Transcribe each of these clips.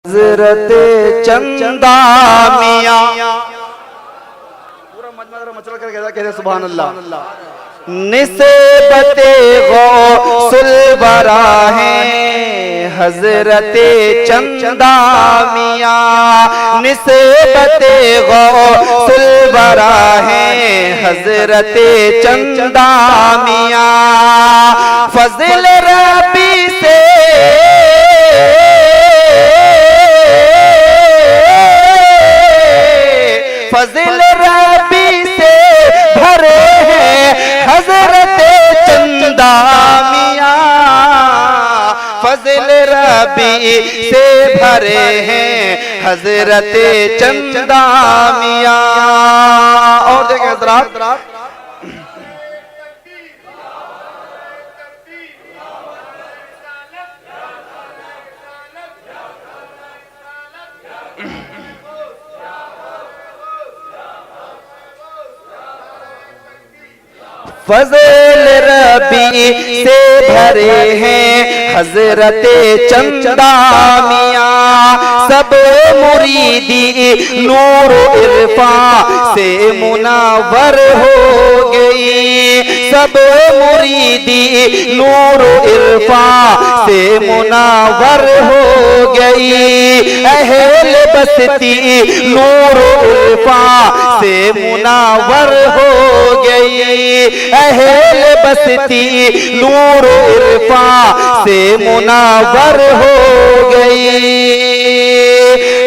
हज़रत चंदा मियां पूरा मचल कर कहते सुभान अल्लाह। निस्बते गौसुल बरा हैं हज़रत चंदा मियां, निस्बते गौसुल बरा हैं हज़रत चंदा मियां। फज़ल रबी से फज़ल रबी से भरे हैं हज़रत चंदा मियां, फज़ल रबी से भरे हैं हज़रत चंदा मियां। और देखें हज़रात, फज़ल रबी से भरे हैं हज़रत चंदा मियां। सब मुरीदी नूर इरफा से मुनावर हो गई, सब मुरीदी नूर इरफा से मुनावर हो गई। अहल बस्ती नूर इरफा से मुनावर हो गई, अहल बस्ती नूर इरफा से मुनावर हो गई।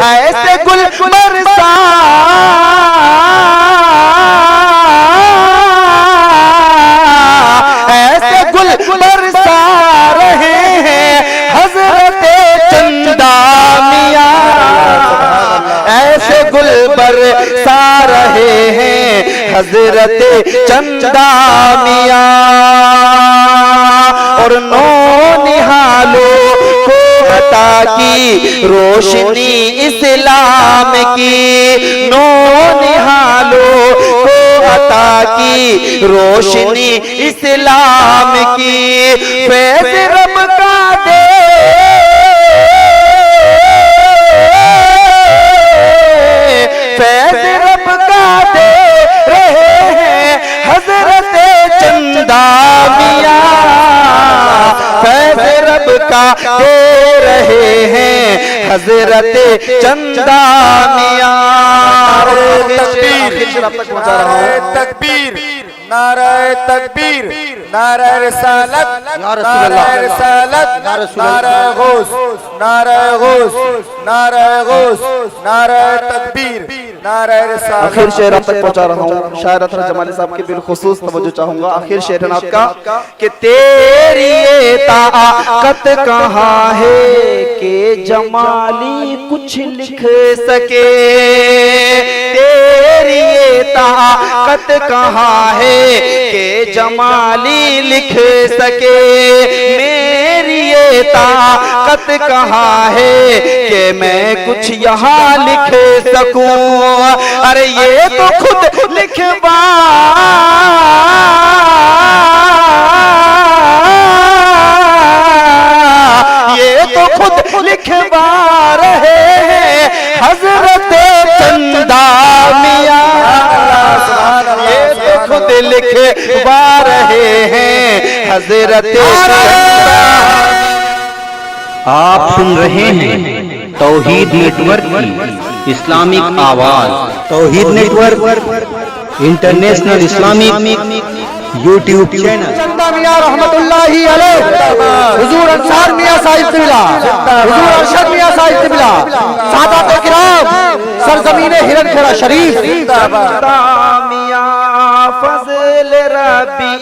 ऐसे गुल बरसा ऐसे गुल बरसा रहे हैं हज़रत चंदा मियां, ऐसे गुल बरसा रहे हैं हज़रत चंदा मियां। और नौ निहालों को अता की रोशनी इस्लाम की, नौ निहालों को अता की रोशनी इस्लाम की। फैज़ रब का दे फैज़ रब का दे रहे हैं हज़रत चंदा मियां, फैज़ रब का दे रहे हैं हज़रत चंदा मियां। तकबीर, नारे तकबीर, नारे रिसालत, नारे रिसालत, नारे गौस, नारे गौस, नारे गौस, नारे तकबीर, नारे रिसालत। आखिर शेर आप तक पहुंचा रहा हूँ। शायर अतहर जमाली साहब की बिलखुसूस तवज्जो चाहूंगा। आखिर शेर है आपका कि तेरी ये ताकत कहाँ है कि जमाली कुछ लिख सके, तेरी ये ताकत कहाँ है कि जमाली लिख सके। मेरी ये ताकत कहाँ है कि मैं कुछ यहाँ लिख सकूं। अरे ये तो खुद लिखवा ये तो खुद लिखवा रहे हैं हज़रत चंदा मियां, ये तो खुद लिखवा रहे हैं हज़रत चंदा। आप सुन रहे हैं तौहीद नेटवर्क की इस्लामिक आवाज। Tauheed network international Islamic YouTube channel. Chanda Miyan रहमतुल्लाहि अलैह, हुजूर अंसार मियां साहिब तिबिला, हुजूर अरशद मियां साहिब तिबिला, सादात किराम, सरजमीने हिरनखेड़ा शरीफ। चंदा मियां फज़ल रबी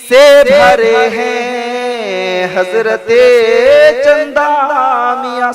से भरे हैं हज़रत चंदा मियां।